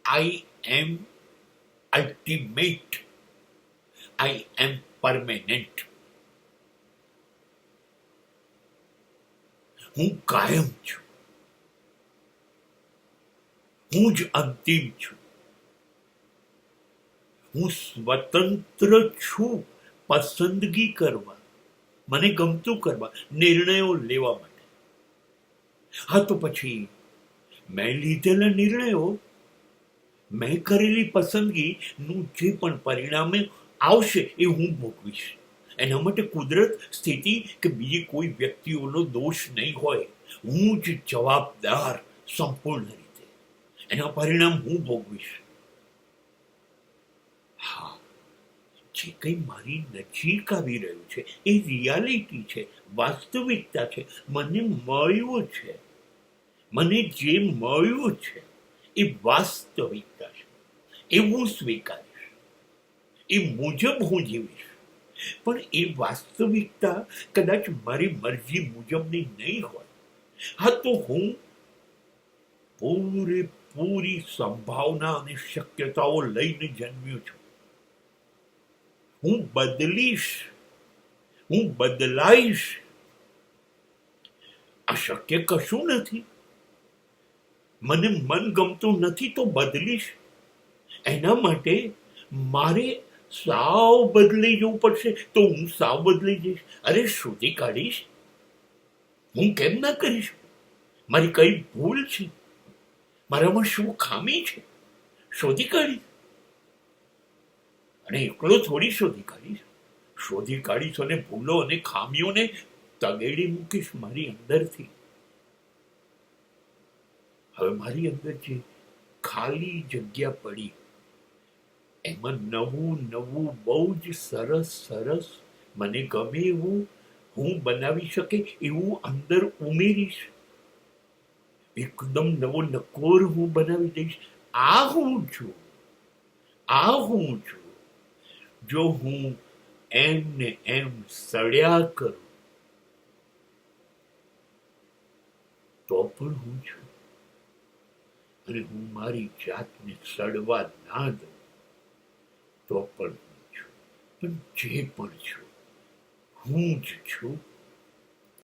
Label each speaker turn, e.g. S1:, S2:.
S1: આઈ એમ ultimate, આઈ એમ permanent. હું કાયમ છું, હું જ અંતિમ છું. હું સ્વતંત્ર છું પસંદગી કરવા, મને ગમતું કરવા, નિર્ણયો લેવા માટે. હા, તો પછી મેં લીધેલા નિર્ણયો, મેં કરેલી પસંદગીનું જે પણ પરિણામે આવશે એ હું ભોગવીશ. એના માટે કુદરત, સ્થિતિ કે બીજી કોઈ વ્યક્તિઓનો દોષ નહીં હોય. હું જ જવાબદાર, સંપૂર્ણ રીતે. એના પરિણામ હું ભોગવીશ. હા, જે કંઈ મારી નજીક આવી રહ્યું છે એ રિયાલિટી છે, વાસ્તવિકતા છે, મને મળ્યું છે. મને જે મળ્યું છે એ વાસ્તવિકતા છે, એ હું સ્વીકારીશ, એ મુજબ હું જીવીશ. પણ એ વાસ્તવિકતા કદાચ મારી મરજી મુજબની નહીં હોય. હા, તો હું પૂરેપૂરી સંભાવના અને શક્યતાઓ લઈને જન્મ્યો છું. હું બદલીશ, હું બદલાઈશ. અશક્ય કશું નથી. મને મન ગમતું નથી તો બદલીશ. એના માટે મારે સાવ બદલાઈ જવું પડશે તો હું સાવ બદલાઈ જઈશ. અરે, શોધી કાઢીશ. હું કેમ ના કરીશ? મારી કઈ ભૂલ છે, મારામાં શું ખામી છે, શોધી કાઢીશ. અને એકલો થોડી શોધી કાઢીશ. શોધી કાઢીશ અને ભૂલો અને ખામીઓને તગેડી મૂકીશ મારી અંદરથી. હવે મારી અંદર જે ખાલી જગ્યા પડી એમાં નવું નવું, બહુ જ સરસ સરસ, મને ગમે એવું, હું બનાવી શકે એવું અંદર ઉમેરીશ. એકદમ નવો નકોર હું બનાવી દઈશ. આ હું છું, આ હું છું. જો હું એમ ને એમ સડ્યા કરું તો પણ હું છું. અને હું મારી જાતને સડવા ના દઉં તો પણ હું છું. પણ જે પણ છું, હું જ છું.